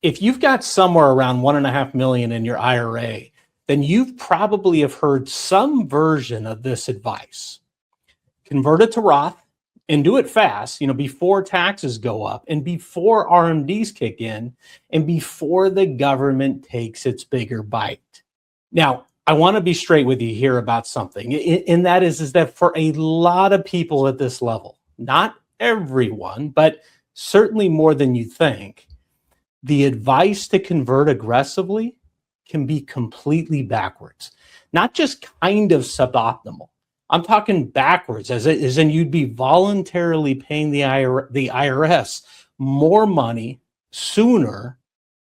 If you've got somewhere around 1.5 million in your IRA, then you've probably have heard some version of this advice. Convert it to Roth and do it fast, before taxes go up and before RMDs kick in and before the government takes its bigger bite. Now, I want to be straight with you here about something, and that is that for a lot of people at this level, not everyone, but certainly more than you think, the advice to convert aggressively can be completely backwards, not just kind of suboptimal. I'm talking backwards, as in you'd be voluntarily paying the IRS more money sooner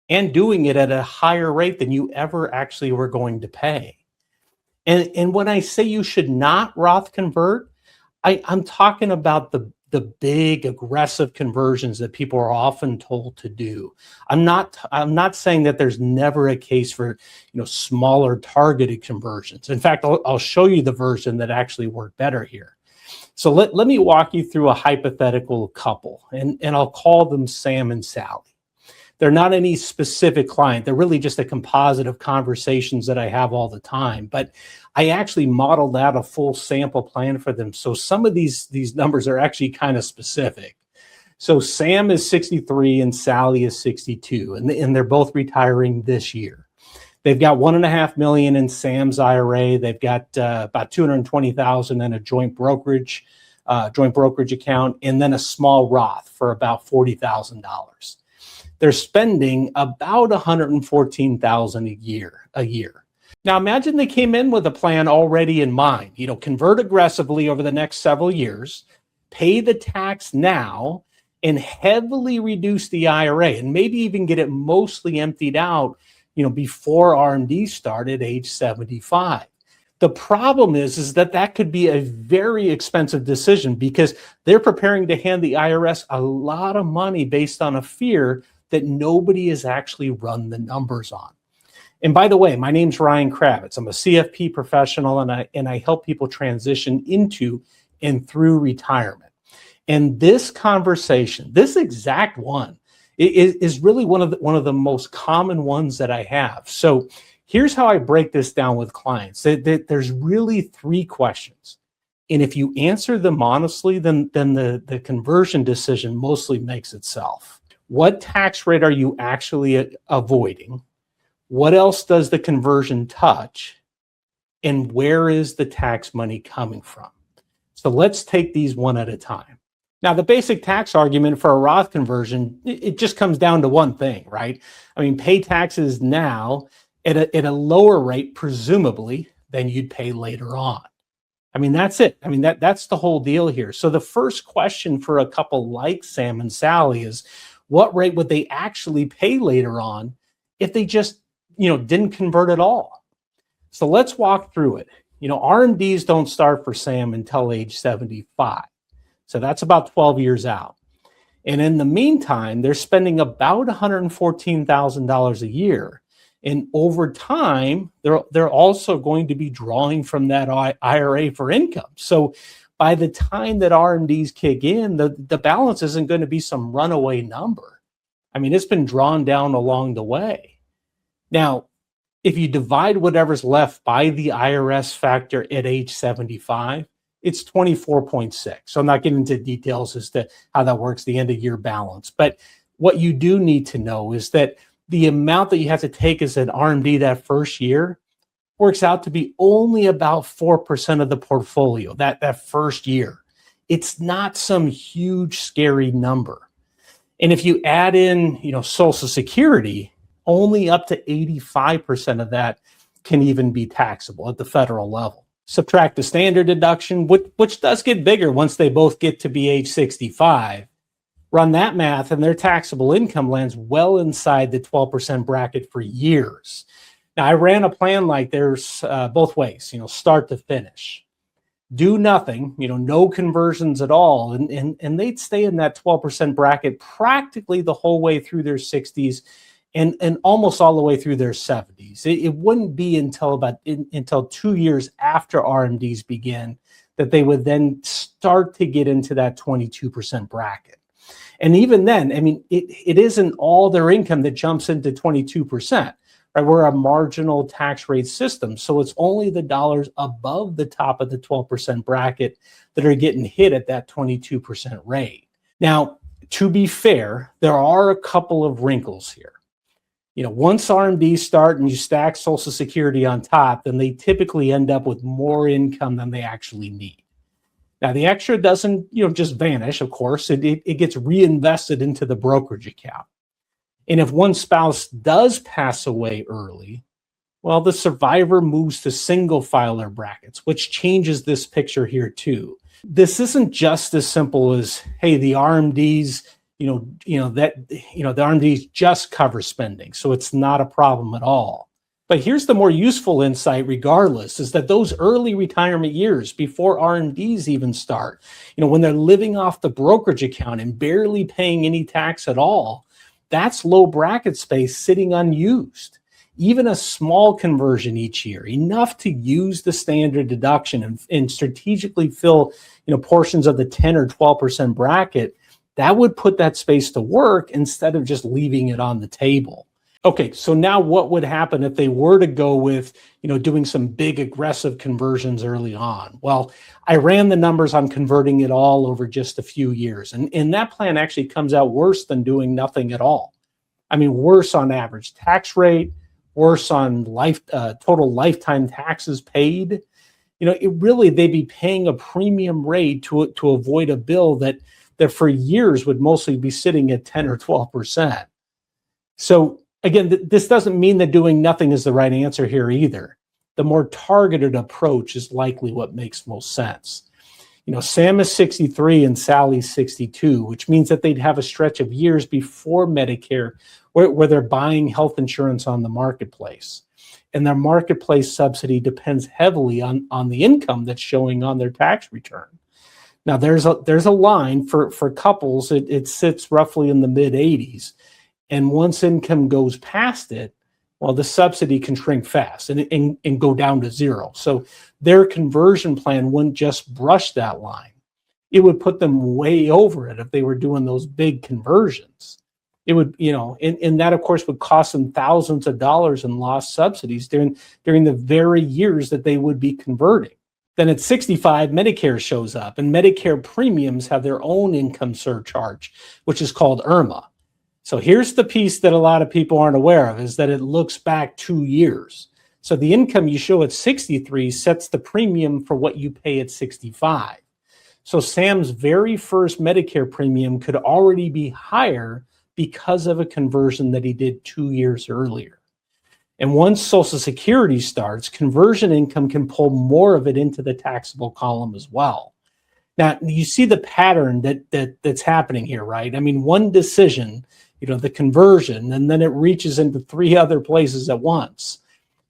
and doing it at a higher rate than you ever actually were going to pay. And when I say you should not Roth convert, I'm talking about the big aggressive conversions that people are often told to do. I'm not saying that there's never a case for smaller targeted conversions. In fact, I'll show you the version that actually worked better here. So let me walk you through a hypothetical couple, and I'll call them Sam and Sally. They're not any specific client. They're really just a composite of conversations that I have all the time. But I actually modeled out a full sample plan for them. So some of these numbers are actually kind of specific. So Sam is 63 and Sally is 62, and they're both retiring this year. They've got 1.5 million in Sam's IRA. They've got about 220,000 in a joint brokerage account, and then a small Roth for about $40,000. They're spending about $114,000 a year. Now imagine they came in with a plan already in mind. Convert aggressively over the next several years, pay the tax now, and heavily reduce the IRA, and maybe even get it mostly emptied out, before RMD start at age 75. The problem is that could be a very expensive decision because they're preparing to hand the IRS a lot of money based on a fear that nobody has actually run the numbers on. And by the way, my name's Ryan Kravitz. I'm a CFP professional, and I help people transition into and through retirement. And this conversation, this exact one, is really one of the most common ones that I have. So here's how I break this down with clients. There's really 3 questions. And if you answer them honestly, then the conversion decision mostly makes itself. What tax rate are you actually avoiding? What else does the conversion touch? And where is the tax money coming from? So let's take these one at a time. Now, the basic tax argument for a Roth conversion, it just comes down to one thing, right? I mean, pay taxes now at a lower rate, presumably, than you'd pay later on. I mean, that's it. I mean, that's the whole deal here. So the first question for a couple like Sam and Sally is, what rate would they actually pay later on if they just, didn't convert at all? So let's walk through it. RMDs don't start for Sam until age 75. So that's about 12 years out. And in the meantime, they're spending about $114,000 a year. And over time, they're also going to be drawing from that IRA for income. So by the time that RMDs kick in, the balance isn't going to be some runaway number. I mean, it's been drawn down along the way. Now, if you divide whatever's left by the IRS factor at age 75, it's 24.6. So I'm not getting into details as to how that works, the end of year balance. But what you do need to know is that the amount that you have to take as an RMD that first year works out to be only about 4% of the portfolio that first year. It's not some huge, scary number. And if you add in, Social Security, only up to 85% of that can even be taxable at the federal level. Subtract the standard deduction, which does get bigger once they both get to be age 65. Run that math, and their taxable income lands well inside the 12% bracket for years. Now, I ran a plan like there's both ways, start to finish. Do nothing, no conversions at all, and they'd stay in that 12% bracket practically the whole way through their 60s and almost all the way through their 70s. It wouldn't be until 2 years after RMDs begin that they would then start to get into that 22% bracket. And even then, I mean, it isn't all their income that jumps into 22%. Right? We're a marginal tax rate system. So it's only the dollars above the top of the 12% bracket that are getting hit at that 22% rate. Now, to be fair, there are a couple of wrinkles here. Once RMDs start and you stack Social Security on top, then they typically end up with more income than they actually need. Now, the extra doesn't, just vanish, of course. It gets reinvested into the brokerage account. And if one spouse does pass away early, well, the survivor moves to single filer brackets, which changes this picture here too. This isn't just as simple as, hey, the RMDs, the RMDs just cover spending, so it's not a problem at all. But here's the more useful insight regardless, is that those early retirement years before RMDs even start, when they're living off the brokerage account and barely paying any tax at all, that's low bracket space sitting unused. Even a small conversion each year, enough to use the standard deduction and strategically fill portions of the 10 or 12% bracket, that would put that space to work instead of just leaving it on the table. Okay, so now what would happen if they were to go with, doing some big aggressive conversions early on? Well, I ran the numbers on converting it all over just a few years. And that plan actually comes out worse than doing nothing at all. I mean, worse on average tax rate, worse on total lifetime taxes paid. They'd be paying a premium rate to avoid a bill that for years would mostly be sitting at 10 or 12%. So again, this doesn't mean that doing nothing is the right answer here either. The more targeted approach is likely what makes most sense. Sam is 63 and Sally's 62, which means that they'd have a stretch of years before Medicare where they're buying health insurance on the marketplace. And their marketplace subsidy depends heavily on the income that's showing on their tax return. Now, there's a line for couples, it sits roughly in the mid-80s. And once income goes past it, well, the subsidy can shrink fast and go down to zero. So their conversion plan wouldn't just brush that line. It would put them way over it if they were doing those big conversions. It would, and that, of course, would cost them thousands of dollars in lost subsidies during the very years that they would be converting. Then at 65, Medicare shows up, and Medicare premiums have their own income surcharge, which is called IRMA. So here's the piece that a lot of people aren't aware of, is that it looks back 2 years. So the income you show at 63 sets the premium for what you pay at 65. So Sam's very first Medicare premium could already be higher because of a conversion that he did 2 years earlier. And once Social Security starts, conversion income can pull more of it into the taxable column as well. Now, you see the pattern that's happening here, right? I mean, one decision, the conversion, and then it reaches into 3 other places at once.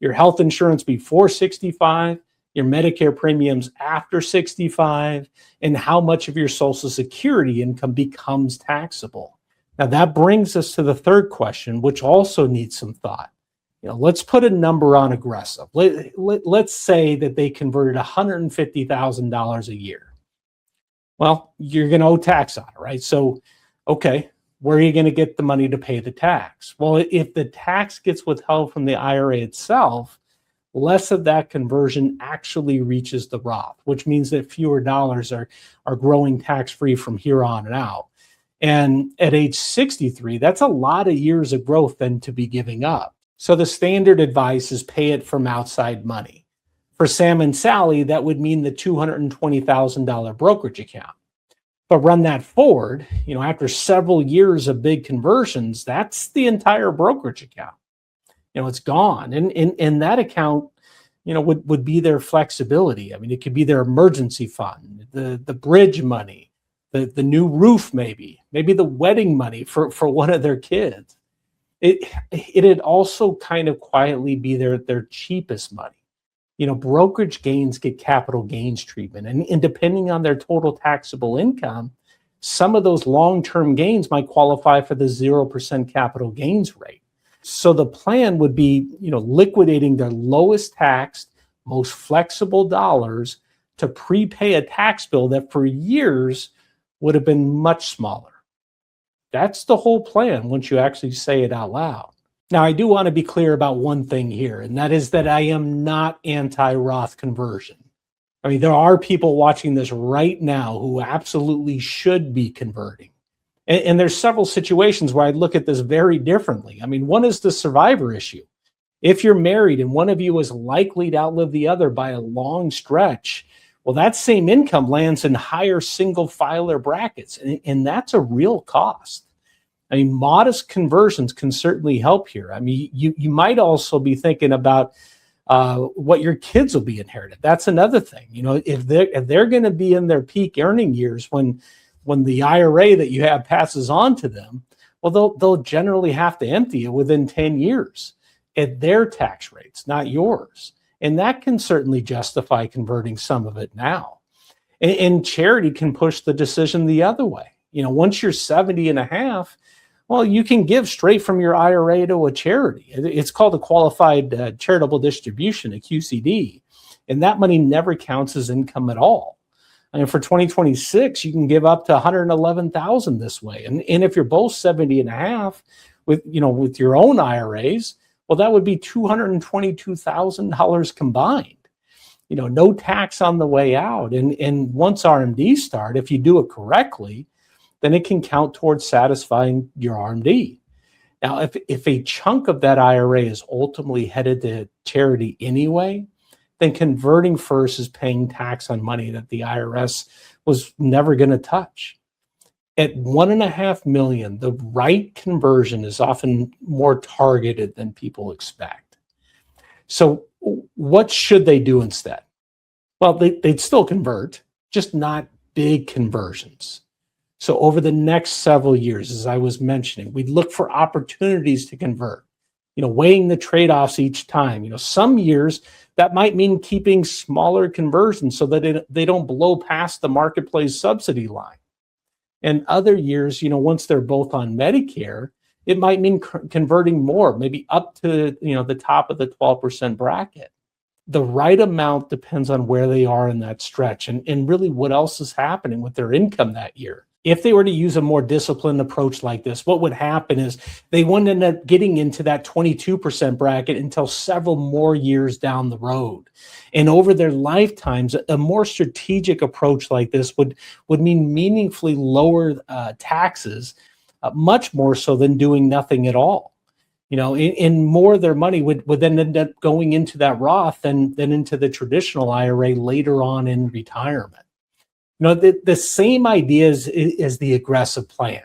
Your health insurance before 65, your Medicare premiums after 65, and how much of your Social Security income becomes taxable. Now, that brings us to the third question, which also needs some thought. Let's put a number on aggressive. Let's say that they converted $150,000 a year. Well, you're going to owe tax on it, right? So, okay, where are you going to get the money to pay the tax? Well, if the tax gets withheld from the IRA itself, less of that conversion actually reaches the Roth, which means that fewer dollars are growing tax-free from here on and out. And at age 63, that's a lot of years of growth then to be giving up. So the standard advice is pay it from outside money. For Sam and Sally, that would mean the $220,000 brokerage account. But run that forward, after several years of big conversions, that's the entire brokerage account. It's gone. And that account, would be their flexibility. I mean, it could be their emergency fund, the bridge money, the new roof, maybe the wedding money for one of their kids. It'd also kind of quietly be their cheapest money. Brokerage gains get capital gains treatment. And depending on their total taxable income, some of those long-term gains might qualify for the 0% capital gains rate. So the plan would be, liquidating their lowest taxed, most flexible dollars to prepay a tax bill that for years would have been much smaller. That's the whole plan once you actually say it out loud. Now, I do want to be clear about one thing here, and that is that I am not anti-Roth conversion. I mean, there are people watching this right now who absolutely should be converting. And there's several situations where I look at this very differently. I mean, one is the survivor issue. If you're married and one of you is likely to outlive the other by a long stretch, well, that same income lands in higher single filer brackets, and that's a real cost. I mean, modest conversions can certainly help here. I mean, you might also be thinking about what your kids will be inherited. That's another thing. You know, if they're going to be in their peak earning years when the IRA that you have passes on to them, well, they'll generally have to empty it within 10 years at their tax rates, not yours. And that can certainly justify converting some of it now. And charity can push the decision the other way. You know, once you're 70 and a half, well, you can give straight from your IRA to a charity. It's called a qualified charitable distribution, a QCD. And that money never counts as income at all. And for 2026, you can give up to $111,000 this way. And if you're both 70 and a half with your own IRAs, well, that would be $222,000 combined. You know, no tax on the way out. And once RMDs start, if you do it correctly, then it can count towards satisfying your RMD. Now, if a chunk of that IRA is ultimately headed to charity anyway, then converting first is paying tax on money that the IRS was never going to touch. At $1.5 million, the right conversion is often more targeted than people expect. So what should they do instead? Well, they'd still convert, just not big conversions. So over the next several years, as I was mentioning, we'd look for opportunities to convert, weighing the trade-offs each time. Some years that might mean keeping smaller conversions so that they don't blow past the marketplace subsidy line. And other years, once they're both on Medicare, it might mean converting more, maybe up to, the top of the 12% bracket. The right amount depends on where they are in that stretch and really what else is happening with their income that year. If they were to use a more disciplined approach like this, what would happen is they wouldn't end up getting into that 22% bracket until several more years down the road. And over their lifetimes, a more strategic approach like this would mean meaningfully lower taxes, much more so than doing nothing at all. And more of their money would then end up going into that Roth than into the traditional IRA later on in retirement. The same idea is the aggressive plan.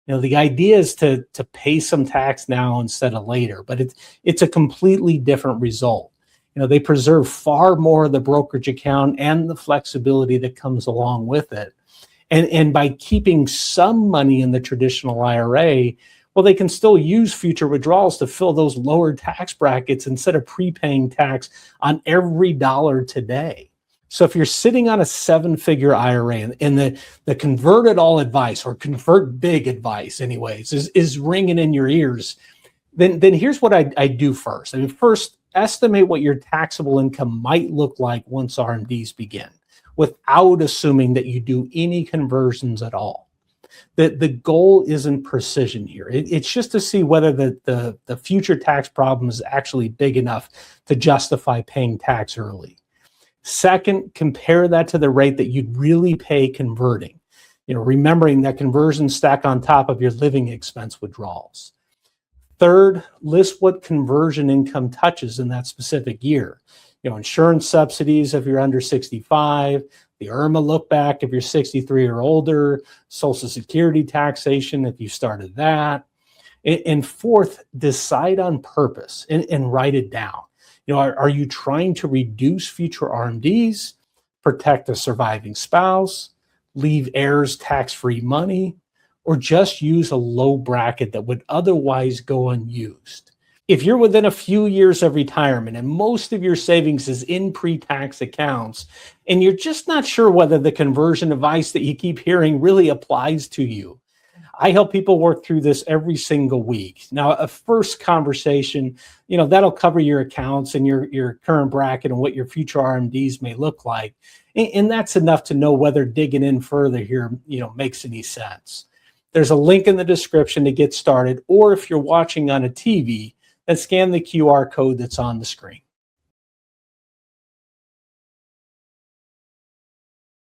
The idea is to pay some tax now instead of later, but it's a completely different result. They preserve far more of the brokerage account and the flexibility that comes along with it. And by keeping some money in the traditional IRA, well, they can still use future withdrawals to fill those lower tax brackets instead of prepaying tax on every dollar today. So if you're sitting on a 7-figure IRA and the convert it all advice, or convert big advice anyways, is ringing in your ears, then here's what I do first. First, estimate what your taxable income might look like once RMDs begin, without assuming that you do any conversions at all. The goal isn't precision here. It's just to see whether the future tax problem is actually big enough to justify paying tax early. Second, compare that to the rate that you'd really pay converting, remembering that conversions stack on top of your living expense withdrawals. Third, list what conversion income touches in that specific year. Insurance subsidies if you're under 65, the IRMA look back if you're 63 or older, Social Security taxation if you started that. And fourth, decide on purpose and write it down. Are you trying to reduce future RMDs, protect a surviving spouse, leave heirs tax-free money, or just use a low bracket that would otherwise go unused? If you're within a few years of retirement and most of your savings is in pre-tax accounts, and you're just not sure whether the conversion advice that you keep hearing really applies to you, I help people work through this every single week. Now, a first conversation, that'll cover your accounts and your current bracket and what your future RMDs may look like. And that's enough to know whether digging in further here, makes any sense. There's a link in the description to get started, or if you're watching on a TV, then scan the QR code that's on the screen.